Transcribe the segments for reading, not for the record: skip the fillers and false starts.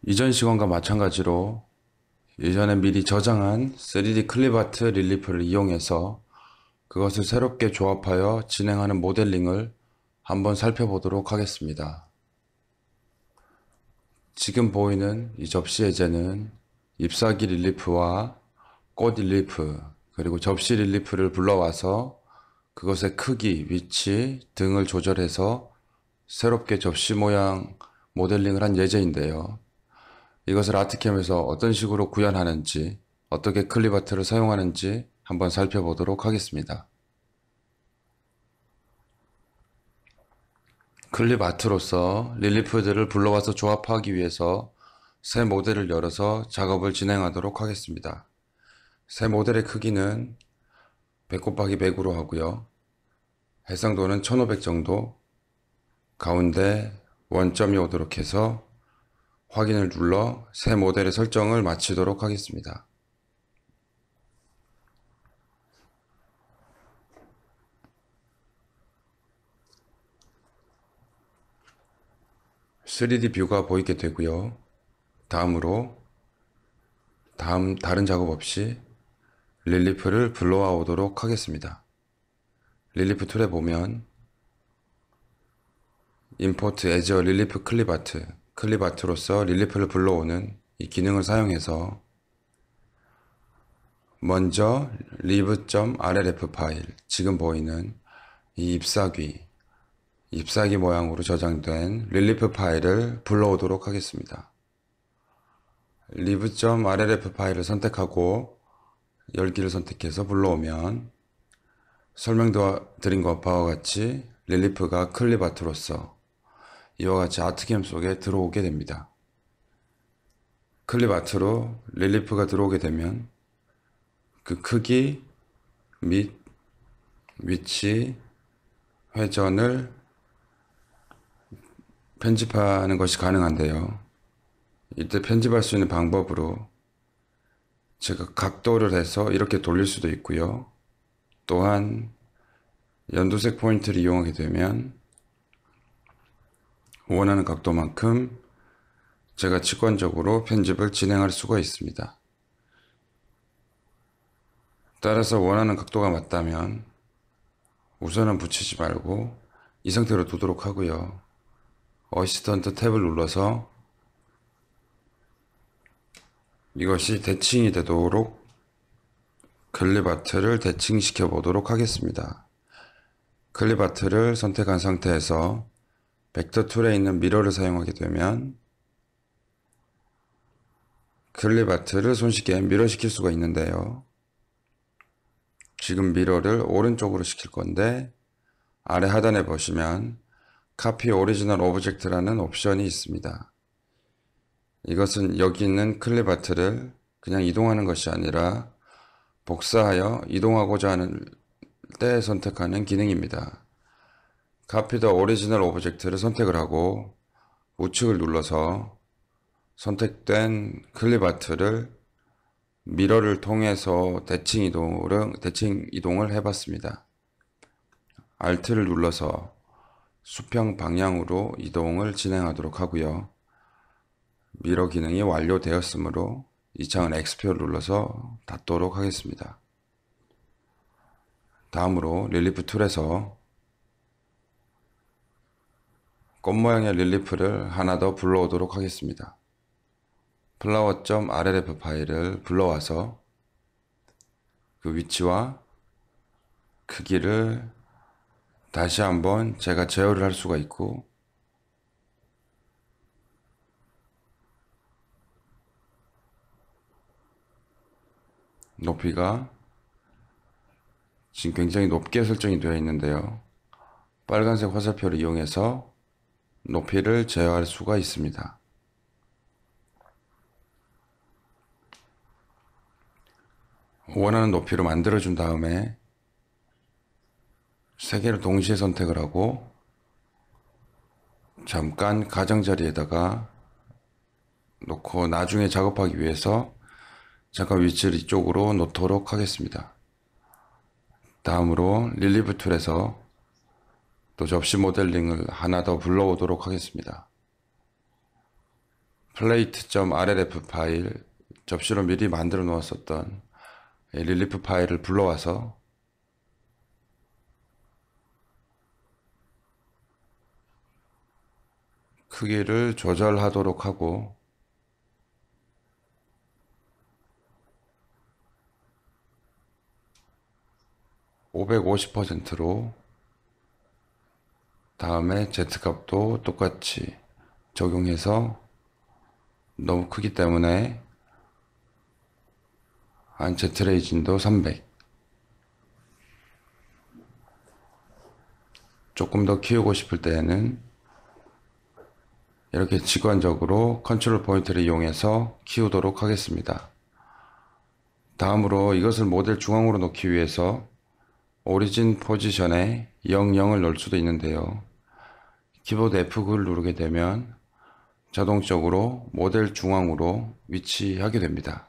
이전 시간과 마찬가지로 예전에 미리 저장한 3D 클립아트 릴리프를 이용해서 그것을 새롭게 조합하여 진행하는 모델링을 한번 살펴보도록 하겠습니다. 지금 보이는 이 접시 예제는 잎사귀 릴리프와 꽃 릴리프 그리고 접시 릴리프를 불러와서 그것의 크기, 위치 등을 조절해서 새롭게 접시 모양 모델링을 한 예제인데요. 이것을 아트캠에서 어떤 식으로 구현하는지, 어떻게 클립아트를 사용하는지 한번 살펴보도록 하겠습니다. 클립아트로서 릴리프들을 불러와서 조합하기 위해서 새 모델을 열어서 작업을 진행하도록 하겠습니다. 새 모델의 크기는 100 곱하기 100으로 하고요. 해상도는 1500 정도, 가운데 원점이 오도록 해서 확인을 눌러 새 모델의 설정을 마치도록 하겠습니다. (3D) 뷰가 보이게 되고요. 다음으로 다른 작업 없이 릴리프를 불러와 오도록 하겠습니다. 릴리프 툴에 보면 Import as a Relief 클립아트, 클립아트로서 릴리프를 불러오는 이 기능을 사용해서 먼저 live.rlf 파일, 지금 보이는 이 잎사귀 모양으로 저장된 릴리프 파일을 불러오도록 하겠습니다. live.rlf 파일을 선택하고 열기를 선택해서 불러오면 설명드린 것과 같이 릴리프가 클립아트로서 이와 같이 아트캠 속에 들어오게 됩니다. 클립아트로 릴리프가 들어오게 되면 그 크기 및 위치, 회전을 편집하는 것이 가능한데요. 이때 편집할 수 있는 방법으로 제가 각도를 해서 이렇게 돌릴 수도 있고요. 또한 연두색 포인트를 이용하게 되면 원하는 각도만큼 제가 직관적으로 편집을 진행할 수가 있습니다. 따라서 원하는 각도가 맞다면 우선은 붙이지 말고 이 상태로 두도록 하고요. 어시스턴트 탭을 눌러서 이것이 대칭이 되도록 클립아트를 대칭시켜 보도록 하겠습니다. 클립아트를 선택한 상태에서 벡터 툴에 있는 미러를 사용하게 되면 클립아트를 손쉽게 미러시킬 수가 있는데요. 지금 미러를 오른쪽으로 시킬 건데 아래 하단에 보시면 Copy Original Object라는 옵션이 있습니다. 이것은 여기 있는 클립아트를 그냥 이동하는 것이 아니라 복사하여 이동하고자 하는 때 선택하는 기능입니다. Copy the Original Object를 선택을 하고 우측을 눌러서 선택된 클립아트를 미러를 통해서 대칭 이동을 해봤습니다. Alt를 눌러서 수평 방향으로 이동을 진행하도록 하고요. 미러 기능이 완료되었으므로 이 창은 X표를 눌러서 닫도록 하겠습니다. 다음으로 릴리프 툴에서 꽃 모양의 릴리프를 하나 더 불러오도록 하겠습니다. flower.rlf 파일을 불러와서 그 위치와 크기를 다시 한번 제가 제어를 할 수가 있고 높이가 지금 굉장히 높게 설정이 되어 있는데요. 빨간색 화살표를 이용해서 높이를 제어할 수가 있습니다. 원하는 높이로 만들어준 다음에 세 개를 동시에 선택을 하고 잠깐 가장자리에다가 놓고 나중에 작업하기 위해서 잠깐 위치를 이쪽으로 놓도록 하겠습니다. 다음으로 릴리프 툴에서 또 접시 모델링을 하나 더 불러오도록 하겠습니다. plate.rlf 파일, 접시로 미리 만들어 놓았었던 릴리프 파일을 불러와서 크기를 조절하도록 하고, 550%로 다음에 Z값도 똑같이 적용해서, 너무 크기 때문에 한 Z레이징도 300, 조금 더 키우고 싶을 때에는 이렇게 직관적으로 컨트롤 포인트를 이용해서 키우도록 하겠습니다. 다음으로 이것을 모델 중앙으로 놓기 위해서 오리진 포지션에 00을 넣을 수도 있는데요. 키보드 F9를 누르게 되면 자동적으로 모델 중앙으로 위치하게 됩니다.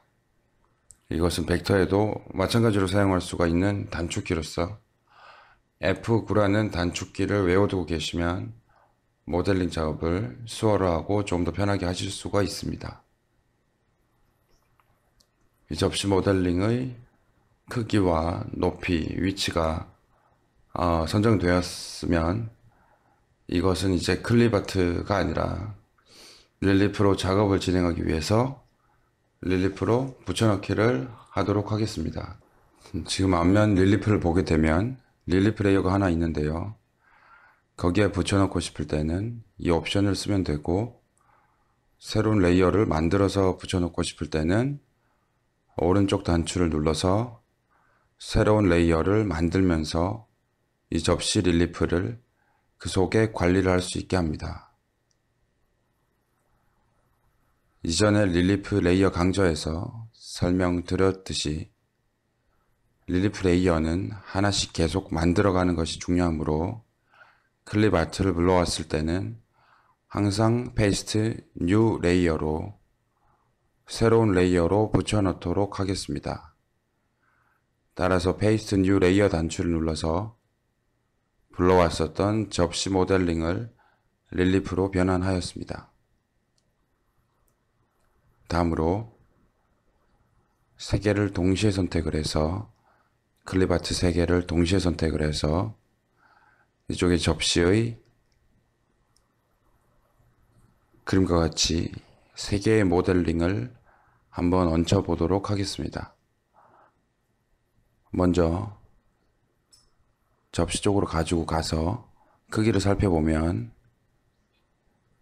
이것은 벡터에도 마찬가지로 사용할 수가 있는 단축키로서 F9라는 단축키를 외워두고 계시면 모델링 작업을 수월하고 좀 더 편하게 하실 수가 있습니다. 이 접시 모델링의 크기와 높이, 위치가 선정되었으면 이것은 이제 클립아트가 아니라 릴리프로 작업을 진행하기 위해서 릴리프로 붙여넣기를 하도록 하겠습니다. 지금 앞면 릴리프를 보게 되면 릴리프 레이어가 하나 있는데요. 거기에 붙여넣고 싶을 때는 이 옵션을 쓰면 되고, 새로운 레이어를 만들어서 붙여넣고 싶을 때는 오른쪽 단추를 눌러서 새로운 레이어를 만들면서 이 접시 릴리프를 그 속에 관리를 할 수 있게 합니다. 이전에 릴리프 레이어 강좌에서 설명드렸듯이 릴리프 레이어는 하나씩 계속 만들어가는 것이 중요하므로 클립 아트를 불러왔을 때는 항상 페이스트 뉴 레이어로 새로운 레이어로 붙여넣도록 하겠습니다. 따라서 페이스트 뉴 레이어 단추를 눌러서 불러왔었던 접시 모델링을 릴리프로 변환하였습니다. 다음으로 3개를 동시에 선택을 해서 클립 아트 3개를 동시에 선택을 해서 이쪽에 접시의 그림과 같이 3개의 모델링을 한번 얹혀 보도록 하겠습니다. 먼저 접시 쪽으로 가지고 가서 크기를 살펴보면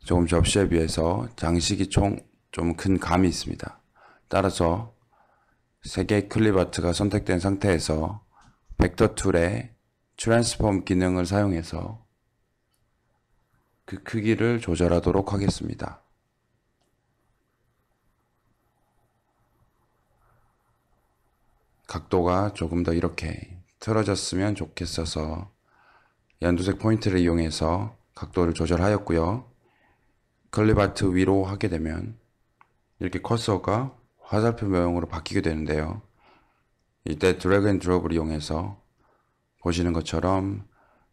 조금 접시에 비해서 장식이 좀 큰 감이 있습니다. 따라서 3개의 클립 아트가 선택된 상태에서 벡터 툴의 트랜스폼 기능을 사용해서 그 크기를 조절하도록 하겠습니다. 각도가 조금 더 이렇게 틀어졌으면 좋겠어서 연두색 포인트를 이용해서 각도를 조절하였고요. 클립 아트 위로 하게 되면 이렇게 커서가 화살표 모양으로 바뀌게 되는데요. 이때 드래그 앤 드롭을 이용해서 보시는 것처럼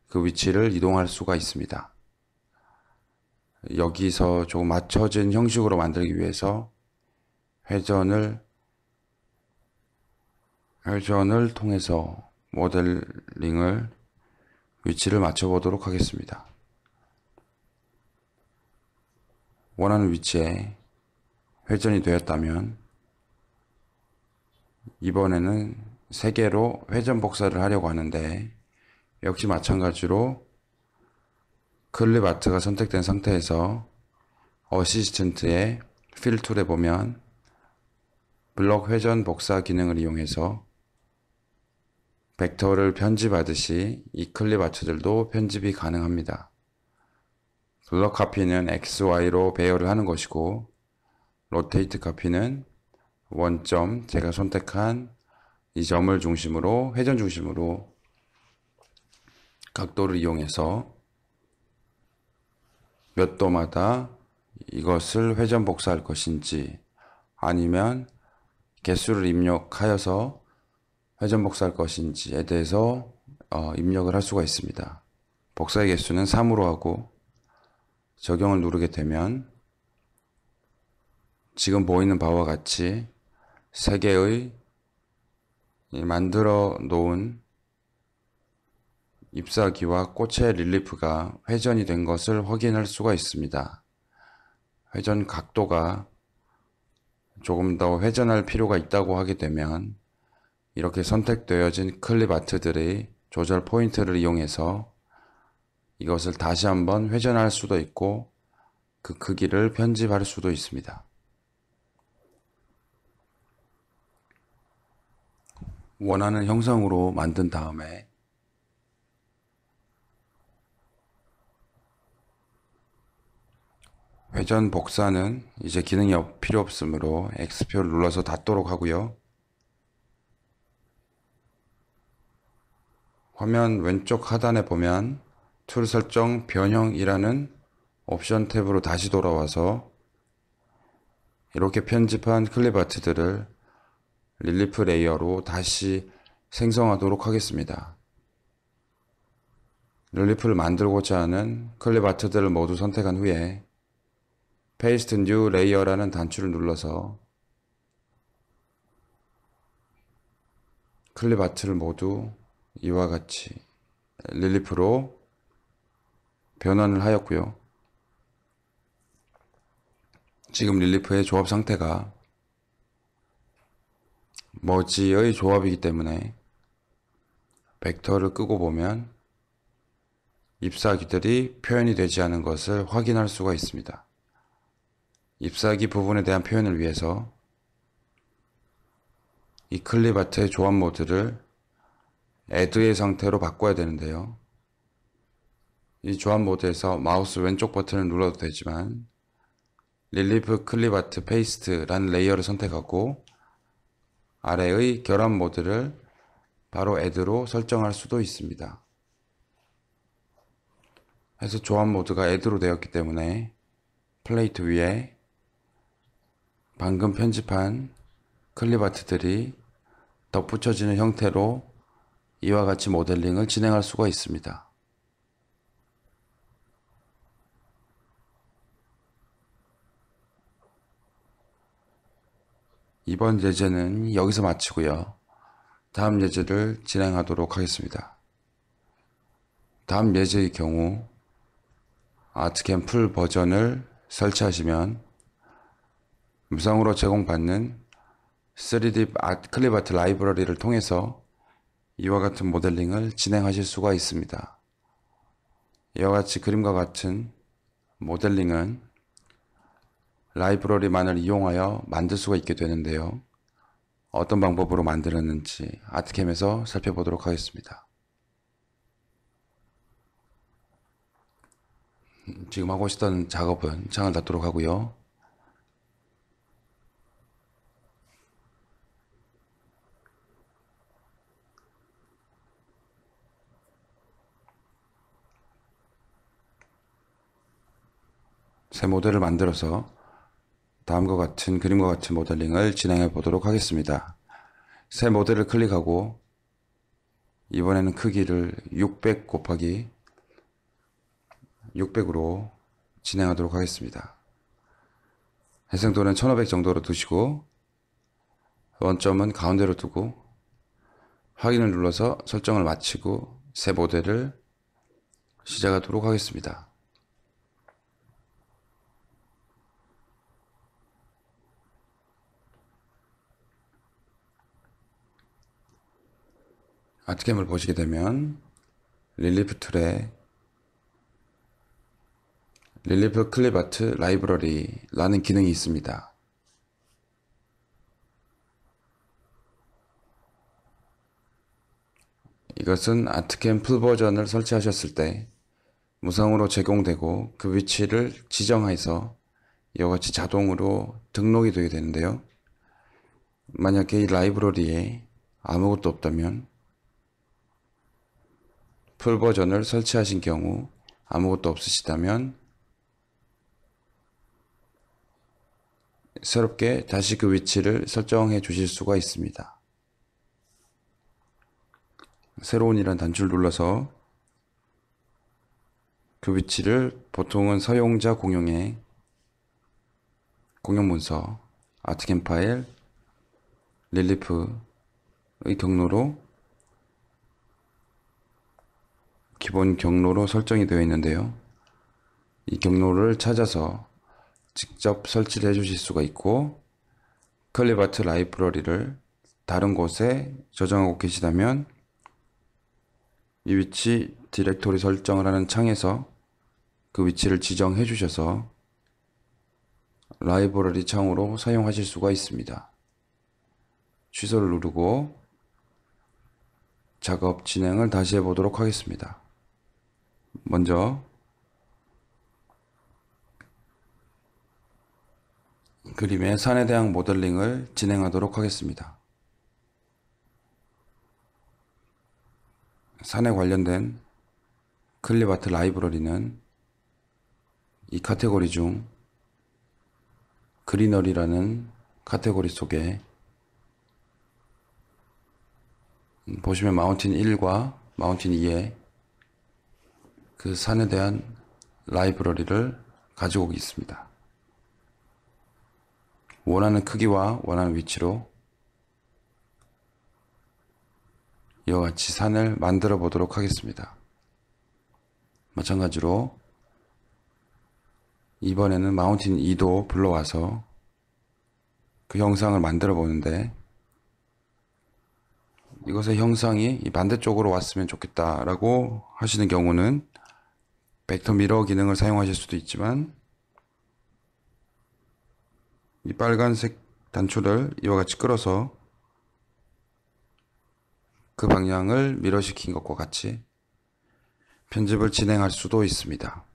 그 위치를 이동할 수가 있습니다. 여기서 조금 맞춰진 형식으로 만들기 위해서 회전을 통해서 모델링을 위치를 맞춰 보도록 하겠습니다. 원하는 위치에 회전이 되었다면 이번에는 3개로 회전 복사를 하려고 하는데, 역시 마찬가지로 클립 아트가 선택된 상태에서 어시스턴트의 필 툴에 보면 블록 회전 복사 기능을 이용해서 벡터를 편집하듯이 이 클립 아트들도 편집이 가능합니다. 블록 카피는 X, Y로 배열을 하는 것이고, 로테이트 카피는 원점, 제가 선택한 이 점을 중심으로, 회전 중심으로 각도를 이용해서 몇 도마다 이것을 회전 복사할 것인지, 아니면 개수를 입력하여서 회전 복사할 것인지에 대해서 입력을 할 수가 있습니다. 복사의 개수는 3으로 하고 적용을 누르게 되면 지금 보이는 바와 같이 세 개의 만들어 놓은 잎사귀와 꽃의 릴리프가 회전이 된 것을 확인할 수가 있습니다. 회전 각도가 조금 더 회전할 필요가 있다고 하게 되면 이렇게 선택되어진 클립 아트들의 조절 포인트를 이용해서 이것을 다시 한번 회전할 수도 있고 그 크기를 편집할 수도 있습니다. 원하는 형상으로 만든 다음에 회전 복사는 이제 기능이 필요 없으므로 X표를 눌러서 닫도록 하고요. 화면 왼쪽 하단에 보면 툴 설정 변형이라는 옵션 탭으로 다시 돌아와서 이렇게 편집한 클립 아트들을 릴리프 레이어로 다시 생성하도록 하겠습니다. 릴리프를 만들고자 하는 클립 아트들을 모두 선택한 후에 페이스트 뉴 레이어라는 단추를 눌러서 클립 아트를 모두 이와 같이 릴리프로 변환을 하였고요. 지금 릴리프의 조합 상태가 머지의 조합이기 때문에 벡터를 끄고 보면 잎사귀들이 표현이 되지 않은 것을 확인할 수가 있습니다. 잎사귀 부분에 대한 표현을 위해서 이 클립 아트의 조합 모드를 애드의 상태로 바꿔야 되는데요. 이 조합 모드에서 마우스 왼쪽 버튼을 눌러도 되지만 릴리프 클립 아트 페이스트라는 레이어를 선택하고 아래의 결합 모드를 바로 애드로 설정할 수도 있습니다. 해서 조합 모드가 애드로 되었기 때문에 플레이트 위에 방금 편집한 클립 아트들이 덧붙여지는 형태로 이와 같이 모델링을 진행할 수가 있습니다. 이번 예제는 여기서 마치고요. 다음 예제를 진행하도록 하겠습니다. 다음 예제의 경우 아트캠 풀 버전을 설치하시면 무상으로 제공받는 3D 클립 아트 라이브러리를 통해서 이와 같은 모델링을 진행하실 수가 있습니다. 이와 같이 그림과 같은 모델링은 라이브러리만을 이용하여 만들 수가 있게 되는데요. 어떤 방법으로 만들었는지 아트캠에서 살펴보도록 하겠습니다. 지금 하고 있었던 작업은 창을 닫도록 하고요. 새 모델을 만들어서 다음과 같은 그림과 같은 모델링을 진행해 보도록 하겠습니다. 새 모델을 클릭하고 이번에는 크기를 600 곱하기 600으로 진행하도록 하겠습니다. 해상도는 1500 정도로 두시고 원점은 가운데로 두고 확인을 눌러서 설정을 마치고 새 모델을 시작하도록 하겠습니다. 아트캠을 보시게 되면 릴리프 툴에 릴리프 클립 아트 라이브러리라는 기능이 있습니다. 이것은 아트캠 풀 버전을 설치하셨을 때 무상으로 제공되고 그 위치를 지정해서 이와 같이 자동으로 등록이 되게 되는데요. 만약에 이 라이브러리에 아무것도 없다면 풀 버전을 설치하신 경우 아무것도 없으시다면 새롭게 다시 그 위치를 설정해 주실 수가 있습니다. 새로운이라는 단추를 눌러서 그 위치를 보통은 사용자 공용에 공용 문서, 아트캠 파일, 릴리프의 경로로 기본 경로로 설정이 되어 있는데요. 이 경로를 찾아서 직접 설치를 해 주실 수가 있고, 클립아트 라이브러리를 다른 곳에 저장하고 계시다면 이 위치 디렉토리 설정을 하는 창에서 그 위치를 지정해 주셔서 라이브러리 창으로 사용하실 수가 있습니다. 취소를 누르고 작업 진행을 다시 해보도록 하겠습니다. 먼저 그림의 산에 대한 모델링을 진행하도록 하겠습니다. 산에 관련된 클립아트 라이브러리는 이 카테고리 중 그리너리라는 카테고리 속에 보시면 마운틴 1과 마운틴 2에 그 산에 대한 라이브러리를 가지고 있습니다. 원하는 크기와 원하는 위치로 이와 같이 산을 만들어 보도록 하겠습니다. 마찬가지로 이번에는 마운틴 2도 불러와서 그 형상을 만들어 보는데, 이것의 형상이 이 반대쪽으로 왔으면 좋겠다라고 하시는 경우는 벡터 미러 기능을 사용하실 수도 있지만, 이 빨간색 단추를 이와 같이 끌어서 그 방향을 미러시킨 것과 같이 편집을 진행할 수도 있습니다.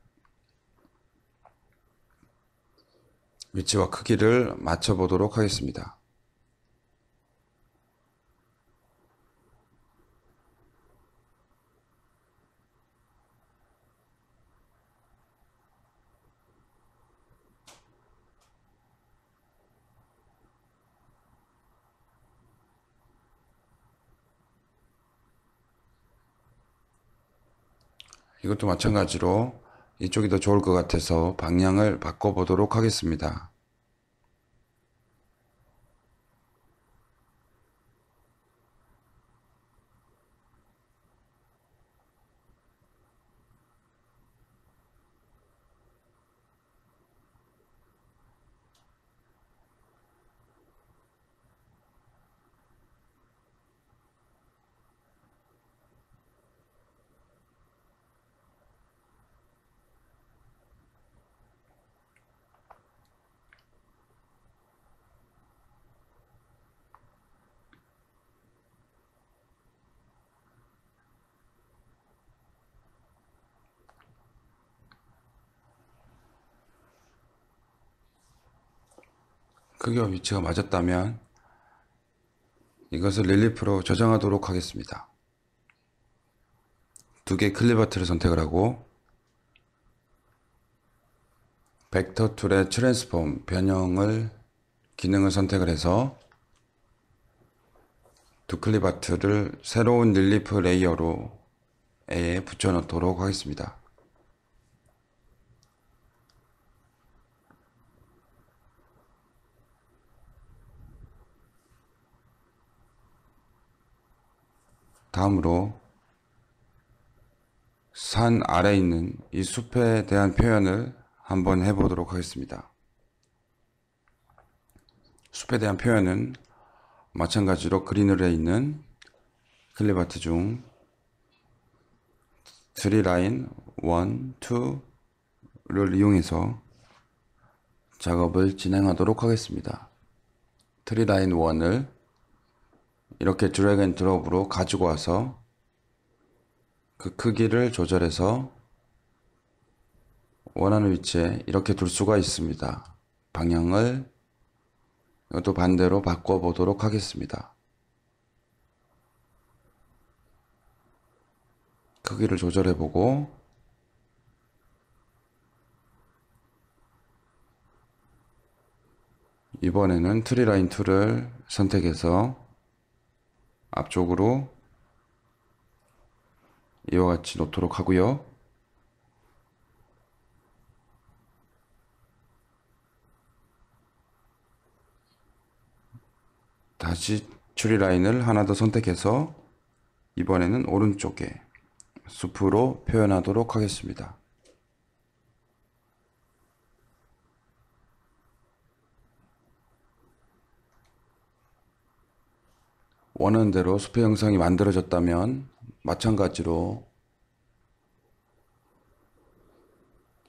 위치와 크기를 맞춰 보도록 하겠습니다. 이것도 마찬가지로 이쪽이 더 좋을 것 같아서 방향을 바꿔보도록 하겠습니다. 크기와 위치가 맞았다면 이것을 릴리프로 저장하도록 하겠습니다. 두 개의 클립아트를 선택을 하고 벡터 툴의 트랜스폼 변형을 기능을 선택을 해서 두 클립아트를 새로운 릴리프 레이어로 에 붙여 놓도록 하겠습니다. 다음으로 산 아래에 있는 이 숲에 대한 표현을 한번 해보도록 하겠습니다. 숲에 대한 표현은 마찬가지로 그리너리에 있는 클립아트 중 트리라인 1, 2를 이용해서 작업을 진행하도록 하겠습니다. 트리라인 1을 이렇게 드래그 앤 드롭으로 가지고 와서 그 크기를 조절해서 원하는 위치에 이렇게 둘 수가 있습니다. 방향을 이것도 반대로 바꿔 보도록 하겠습니다. 크기를 조절해 보고 이번에는 트리라인 툴을 선택해서 앞쪽으로 이와 같이 놓도록 하고요. 다시 추리 라인을 하나 더 선택해서 이번에는 오른쪽에 숲으로 표현하도록 하겠습니다. 원하는 대로 숲의 형상이 만들어졌다면 마찬가지로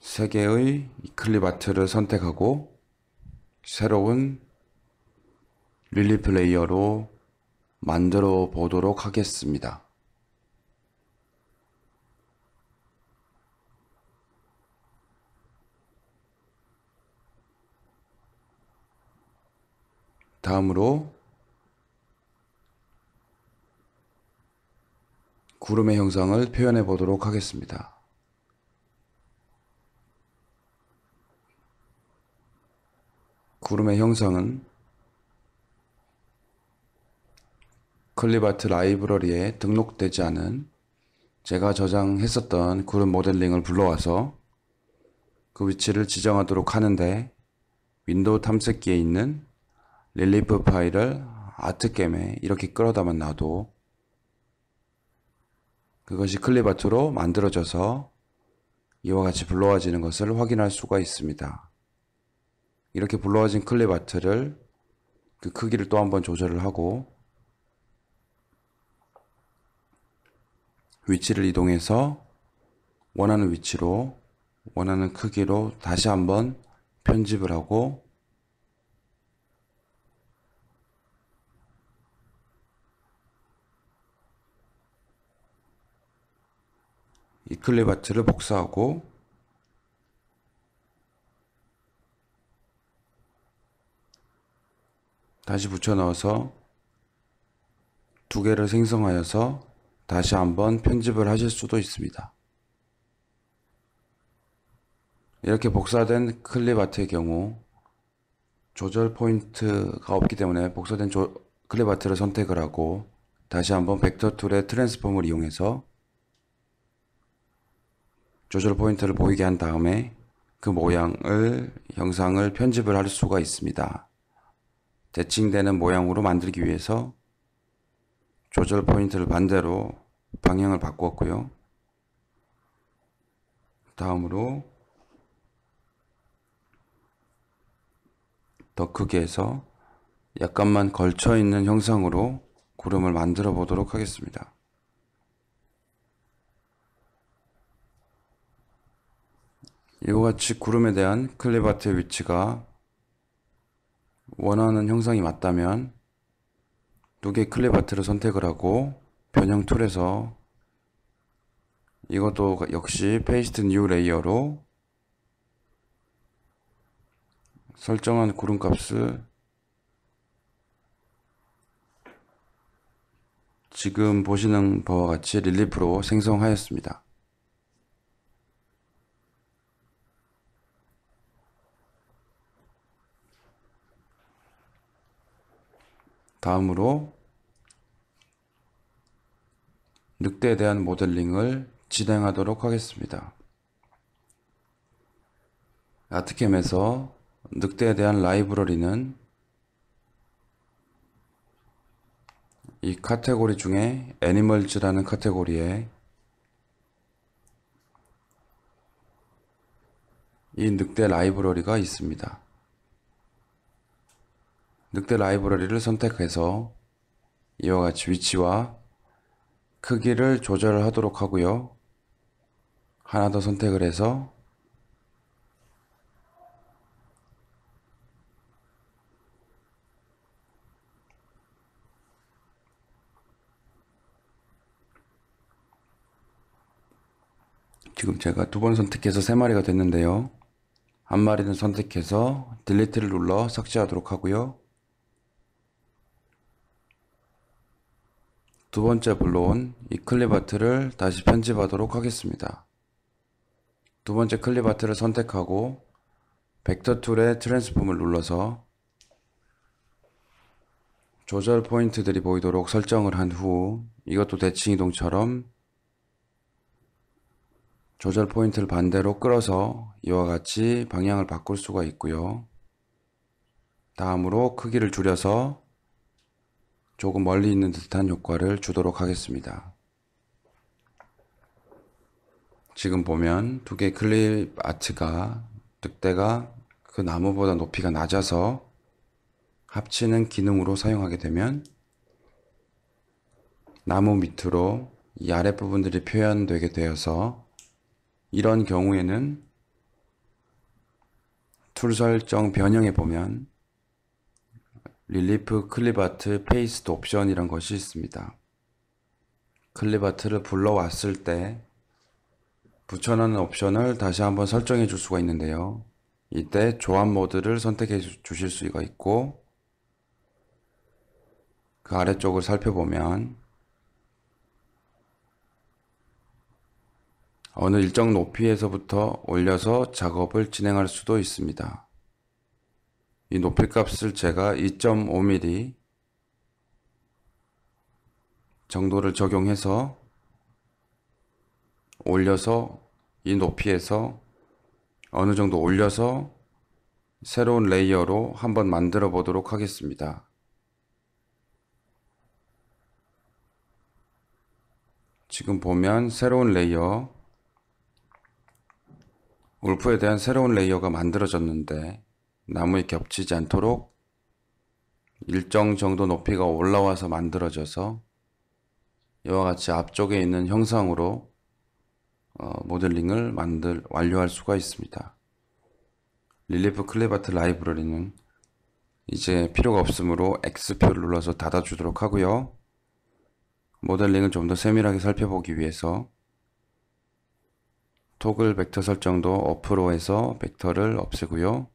3개의 클립 아트를 선택하고 새로운 릴리프 레이어로 만들어 보도록 하겠습니다. 다음으로 구름의 형상을 표현해 보도록 하겠습니다. 구름의 형상은 클립아트 라이브러리에 등록되지 않은 제가 저장했었던 구름 모델링을 불러와서 그 위치를 지정하도록 하는데, 윈도우 탐색기에 있는 릴리프 파일을 아트겜에 이렇게 끌어다만 놔도 그것이 클립아트로 만들어져서 이와 같이 불러와지는 것을 확인할 수가 있습니다. 이렇게 불러와진 클립아트를 그 크기를 또 한번 조절을 하고 위치를 이동해서 원하는 위치로 원하는 크기로 다시 한번 편집을 하고 이 클립 아트를 복사하고 다시 붙여 넣어서 2개를 생성하여서 다시 한번 편집을 하실 수도 있습니다. 이렇게 복사된 클립 아트의 경우 조절 포인트가 없기 때문에 복사된 클립 아트를 선택을 하고 다시 한번 벡터 툴의 트랜스폼을 이용해서 조절 포인트를 보이게 한 다음에 그 형상을 편집을 할 수가 있습니다. 대칭되는 모양으로 만들기 위해서 조절 포인트를 반대로 방향을 바꾸었고요. 다음으로 더 크게 해서 약간만 걸쳐 있는 형상으로 구름을 만들어 보도록 하겠습니다. 이와 같이 구름에 대한 클립 아트의 위치가 원하는 형상이 맞다면 2개의 클립 아트를 선택을 하고 변형 툴에서 이것도 역시 페이스트 뉴 레이어로 설정한 구름 값을 지금 보시는 바와 같이 릴리프로 생성하였습니다. 다음으로 늑대에 대한 모델링을 진행하도록 하겠습니다. 아트캠에서 늑대에 대한 라이브러리는 이 카테고리 중에 애니멀즈라는 카테고리에 이 늑대 라이브러리가 있습니다. 늑대 라이브러리를 선택해서 이와 같이 위치와 크기를 조절하도록 하고요. 하나 더 선택을 해서 지금 제가 2번 선택해서 3마리가 됐는데요. 한 마리는 선택해서 딜리트를 눌러 삭제하도록 하고요. 2번째 불러온 이 클립 아트를 다시 편집하도록 하겠습니다. 2번째 클립 아트를 선택하고 벡터 툴의 트랜스폼을 눌러서 조절 포인트들이 보이도록 설정을 한 후 이것도 대칭 이동처럼 조절 포인트를 반대로 끌어서 이와 같이 방향을 바꿀 수가 있고요. 다음으로 크기를 줄여서 조금 멀리 있는 듯한 효과를 주도록 하겠습니다. 지금 보면 두 개의 클립 아트가 늑대가 그 나무보다 높이가 낮아서 합치는 기능으로 사용하게 되면 나무 밑으로 이 아랫부분들이 표현되게 되어서 이런 경우에는 툴 설정 변형에 보면 릴리프 클립 아트 페이스트 옵션이란 것이 있습니다. 클립 아트를 불러왔을 때 붙여넣는 옵션을 다시 한번 설정해 줄 수가 있는데요. 이때 조합 모드를 선택해 주실 수가 있고 그 아래쪽을 살펴보면 어느 일정 높이에서부터 올려서 작업을 진행할 수도 있습니다. 이 높이 값을 제가 2.5mm 정도를 적용해서 올려서 이 높이에서 어느 정도 올려서 새로운 레이어로 한번 만들어 보도록 하겠습니다. 지금 보면 새로운 레이어, 울프에 대한 새로운 레이어가 만들어졌는데 나무에 겹치지 않도록 일정 정도 높이가 올라와서 만들어져서 이와 같이 앞쪽에 있는 형상으로 모델링을 완료할 수가 있습니다. 릴리프 클립 아트 라이브러리는 이제 필요가 없으므로 X표를 눌러서 닫아주도록 하고요. 모델링을 좀 더 세밀하게 살펴보기 위해서 토글 벡터 설정도 어프로 해서 벡터를 없애고요.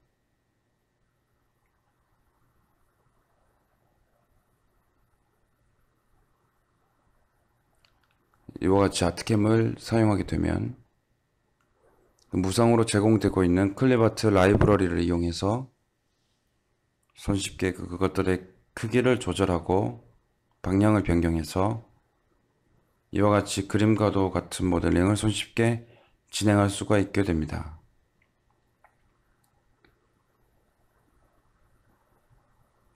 이와 같이 아트캠을 사용하게 되면 무상으로 제공되고 있는 클립아트 라이브러리를 이용해서 손쉽게 그것들의 크기를 조절하고 방향을 변경해서 이와 같이 그림과도 같은 모델링을 손쉽게 진행할 수가 있게 됩니다.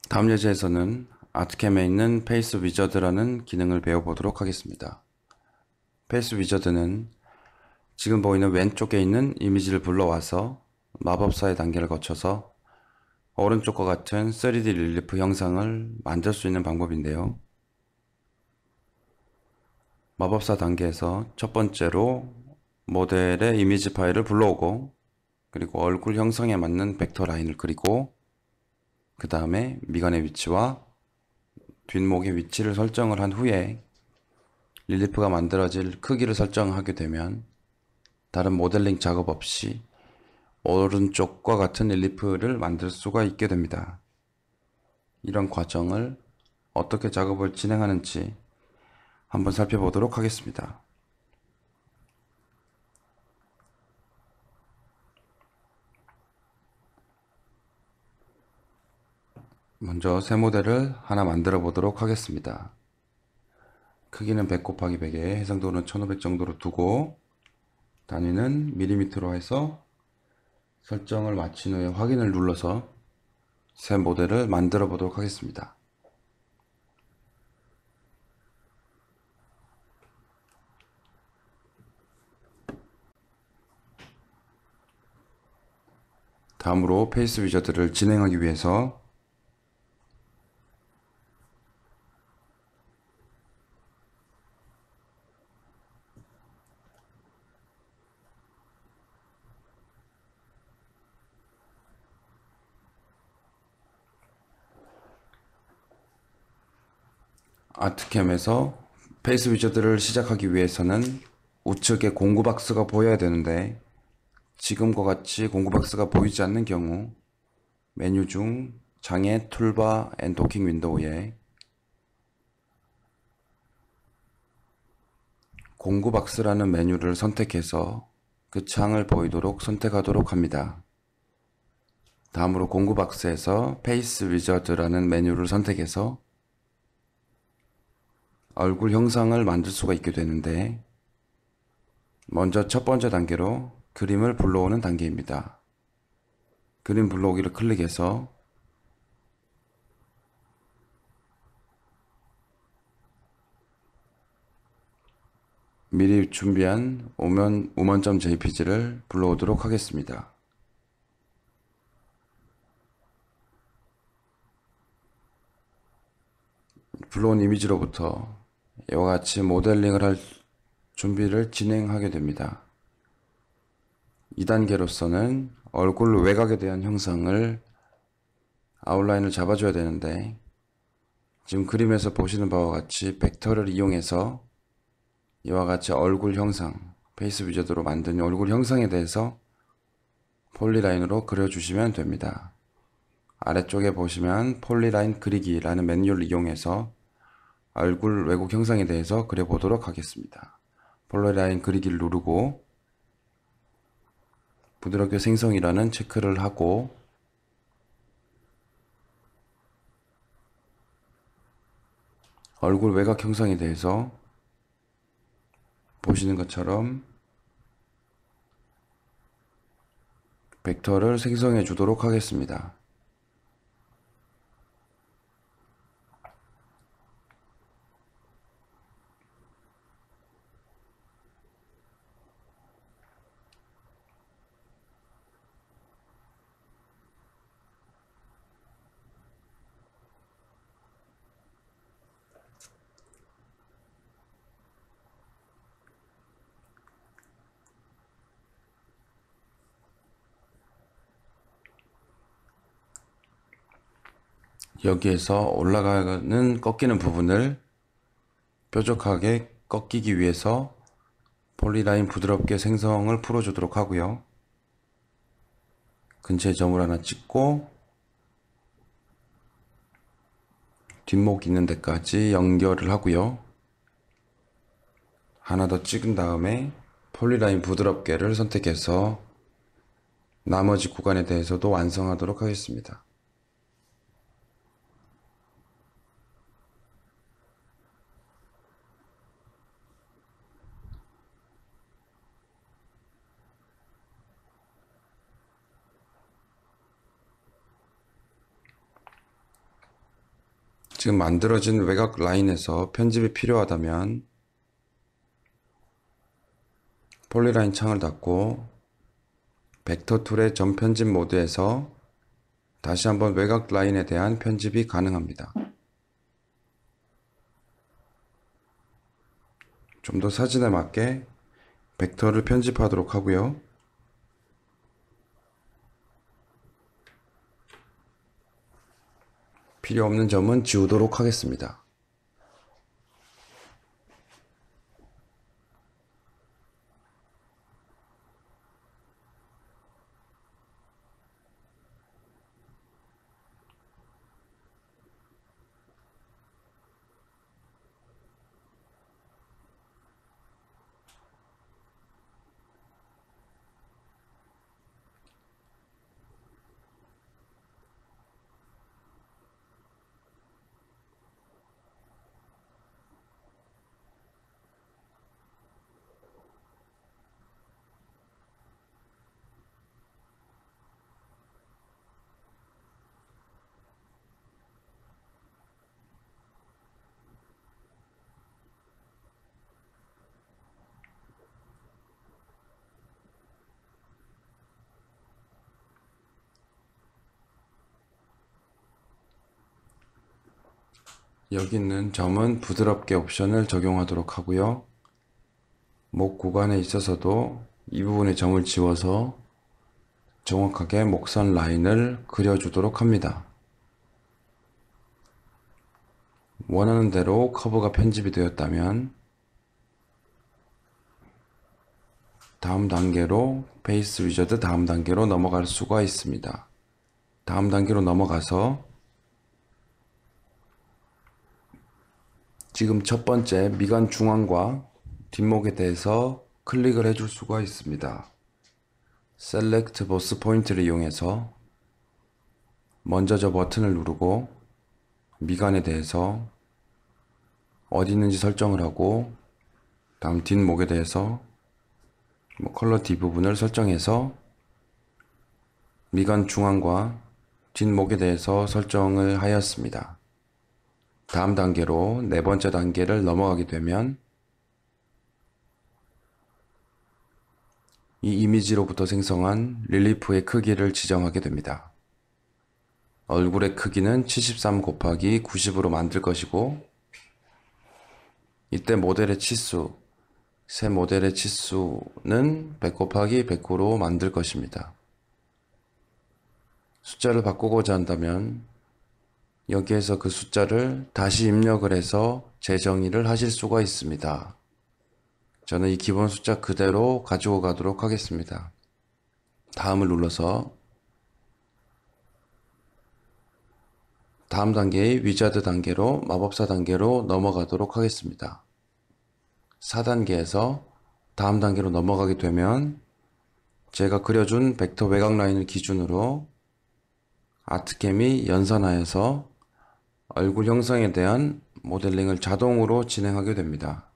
다음 예제에서는 아트캠에 있는 페이스 위저드라는 기능을 배워보도록 하겠습니다. 페이스 위저드는 지금 보이는 왼쪽에 있는 이미지를 불러와서 마법사의 단계를 거쳐서 오른쪽과 같은 3D 릴리프 형상을 만들 수 있는 방법인데요. 마법사 단계에서 첫 번째로 모델의 이미지 파일을 불러오고 그리고 얼굴 형상에 맞는 벡터 라인을 그리고 그 다음에 미간의 위치와 뒷목의 위치를 설정을 한 후에 릴리프가 만들어질 크기를 설정하게 되면 다른 모델링 작업 없이 오른쪽과 같은 릴리프를 만들 수가 있게 됩니다. 이런 과정을 어떻게 작업을 진행하는지 한번 살펴보도록 하겠습니다. 먼저 새 모델을 하나 만들어 보도록 하겠습니다. 크기는 100 곱하기 100에 해상도는 1500 정도로 두고 단위는 밀리미터로 해서 설정을 마친 후에 확인을 눌러서 새 모델을 만들어 보도록 하겠습니다. 다음으로 페이스 위저드를 진행하기 위해서 아트캠에서 페이스 위저드를 시작하기 위해서는 우측에 공구 박스가 보여야 되는데 지금과 같이 공구 박스가 보이지 않는 경우 메뉴 중 장애 툴바 앤 도킹 윈도우에 공구 박스라는 메뉴를 선택해서 그 창을 보이도록 선택하도록 합니다. 다음으로 공구 박스에서 페이스 위저드라는 메뉴를 선택해서 얼굴 형상을 만들 수가 있게 되는데 먼저 첫 번째 단계로 그림을 불러오는 단계입니다. 그림 불러오기를 클릭해서 미리 준비한 우먼.jpg를 불러오도록 하겠습니다. 불러온 이미지로부터 이와 같이 모델링을 할 준비를 진행하게 됩니다. 2단계로서는 얼굴 외곽에 대한 형상을 아웃라인을 잡아줘야 되는데, 지금 그림에서 보시는 바와 같이 벡터를 이용해서 이와 같이 얼굴 형상, 페이스 위저드로 만든 얼굴 형상에 대해서 폴리라인으로 그려주시면 됩니다. 아래쪽에 보시면 폴리라인 그리기라는 매뉴얼을 이용해서 얼굴 왜곡 형상에 대해서 그려보도록 하겠습니다. 폴리라인 그리기를 누르고 부드럽게 생성이라는 체크를 하고 얼굴 외곽 형상에 대해서 보시는 것처럼 벡터를 생성해 주도록 하겠습니다. 여기에서 올라가는 꺾이는 부분을 뾰족하게 꺾이기 위해서 폴리라인 부드럽게 생성을 풀어주도록 하고요. 근처에 점을 하나 찍고 뒷목 있는 데까지 연결을 하고요. 하나 더 찍은 다음에 폴리라인 부드럽게를 선택해서 나머지 구간에 대해서도 완성하도록 하겠습니다. 지금 만들어진 외곽 라인에서 편집이 필요하다면 폴리라인 창을 닫고 벡터 툴의 점 편집 모드에서 다시 한번 외곽 라인에 대한 편집이 가능합니다. 좀 더 사진에 맞게 벡터를 편집하도록 하고요. 필요 없는 점은 지우도록 하겠습니다. 여기 있는 점은 부드럽게 옵션을 적용하도록 하고요. 목 구간에 있어서도 이 부분에 점을 지워서 정확하게 목선 라인을 그려주도록 합니다. 원하는 대로 커브가 편집이 되었다면 다음 단계로 페이스 위저드 다음 단계로 넘어갈 수가 있습니다. 다음 단계로 넘어가서 지금 첫 번째 미간 중앙과 뒷목에 대해서 클릭을 해줄 수가 있습니다. 셀렉트 보스 포인트를 이용해서 먼저 저 버튼을 누르고 미간에 대해서 어디 있는지 설정을 하고 다음 뒷목에 대해서 컬러 D 부분을 설정해서 미간 중앙과 뒷목에 대해서 설정을 하였습니다. 다음 단계로 네 번째 단계를 넘어가게 되면 이 이미지로부터 생성한 릴리프의 크기를 지정하게 됩니다. 얼굴의 크기는 73 곱하기 90으로 만들 것이고, 이때 모델의 치수, 새 모델의 치수는 100 곱하기 109로 만들 것입니다. 숫자를 바꾸고자 한다면 여기에서 그 숫자를 다시 입력을 해서 재정의를 하실 수가 있습니다. 저는 이 기본 숫자 그대로 가지고 가도록 하겠습니다. 다음을 눌러서 다음 단계의 위자드 단계로 마법사 단계로 넘어가도록 하겠습니다. 4단계에서 다음 단계로 넘어가게 되면 제가 그려준 벡터 외곽 라인을 기준으로 아트캠이 연산하여서 얼굴 형상에 대한 모델링을 자동으로 진행하게 됩니다.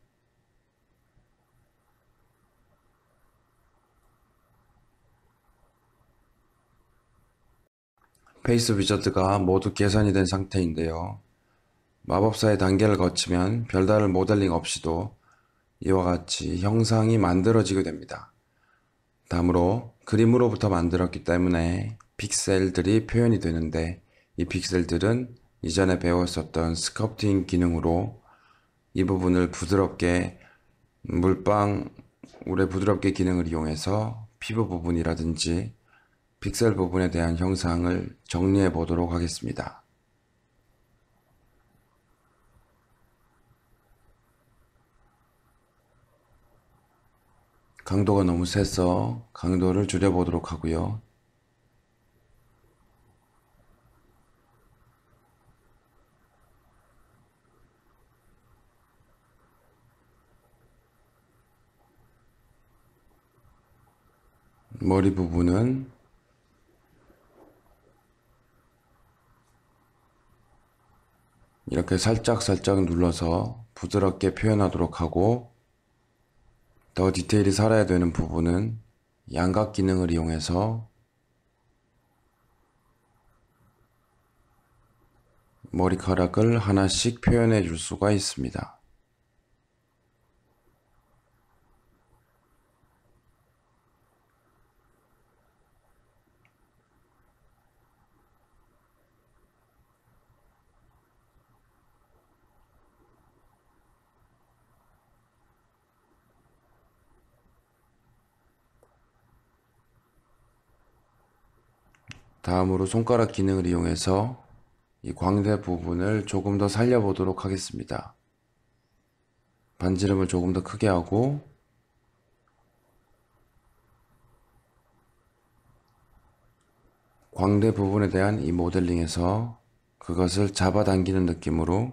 페이스 위저드가 모두 계산이 된 상태인데요. 마법사의 단계를 거치면 별다른 모델링 없이도 이와 같이 형상이 만들어지게 됩니다. 다음으로 그림으로부터 만들었기 때문에 픽셀들이 표현이 되는데, 이 픽셀들은 이전에 배웠었던 스culpting 기능으로 이 부분을 부드럽게 물방울의 부드럽게 기능을 이용해서 피부 부분이라든지 픽셀 부분에 대한 형상을 정리해 보도록 하겠습니다. 강도가 너무 세서 강도를 줄여보도록 하고요. 머리 부분은 이렇게 살짝 눌러서 부드럽게 표현하도록 하고, 더 디테일이 살아야 되는 부분은 양각 기능을 이용해서 머리카락을 하나씩 표현해 줄 수가 있습니다. 다음으로 손가락 기능을 이용해서 이 광대 부분을 조금 더 살려보도록 하겠습니다. 반지름을 조금 더 크게 하고, 광대 부분에 대한 이 모델링에서 그것을 잡아당기는 느낌으로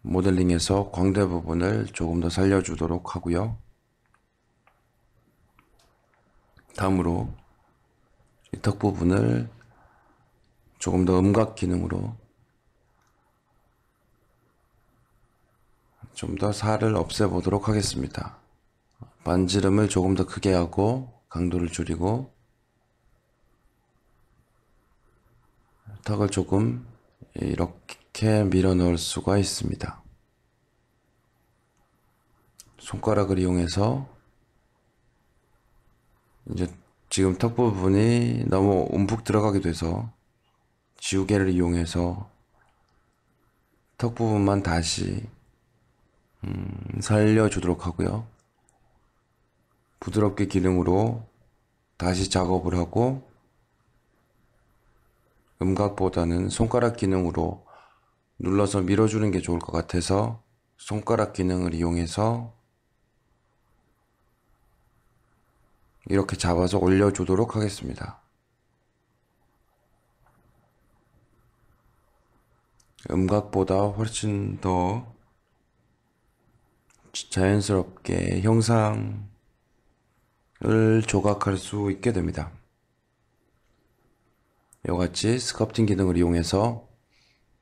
모델링에서 광대 부분을 조금 더 살려주도록 하고요. 다음으로 이 턱 부분을 조금 더 음각 기능으로 좀 더 살을 없애보도록 하겠습니다. 반지름을 조금 더 크게 하고 강도를 줄이고 턱을 조금 이렇게 밀어 넣을 수가 있습니다. 손가락을 이용해서 이제 지금 턱 부분이 너무 움푹 들어가게 돼서 지우개를 이용해서 턱 부분만 다시 살려주도록 하고요. 부드럽게 기능으로 다시 작업을 하고, 음각보다는 손가락 기능으로 눌러서 밀어주는 게 좋을 것 같아서 손가락 기능을 이용해서 이렇게 잡아서 올려주도록 하겠습니다. 음각보다 훨씬 더 자연스럽게 형상을 조각할 수 있게 됩니다. 이와 같이 스culpting 기능을 이용해서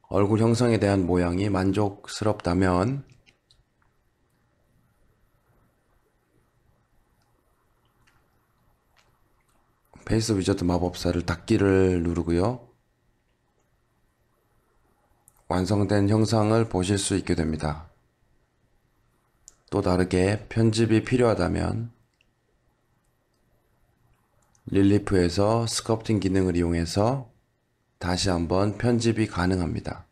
얼굴 형상에 대한 모양이 만족스럽다면 페이스 위저드 마법사를 닫기를 누르고요. 완성된 형상을 보실 수 있게 됩니다. 또 다르게 편집이 필요하다면 릴리프에서 스culpting 기능을 이용해서 다시 한번 편집이 가능합니다.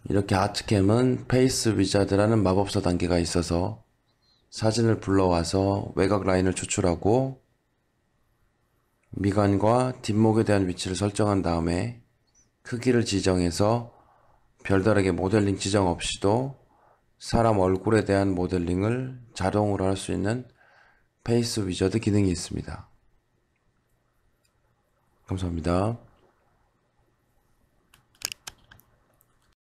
이렇게 아트캠은 페이스 위자드라는 마법사 단계가 있어서 사진을 불러와서 외곽 라인을 추출하고 미간과 뒷목에 대한 위치를 설정한 다음에 크기를 지정해서 별다르게 모델링 지정 없이도 사람 얼굴에 대한 모델링을 자동으로 할 수 있는 페이스 위저드 기능이 있습니다. 감사합니다.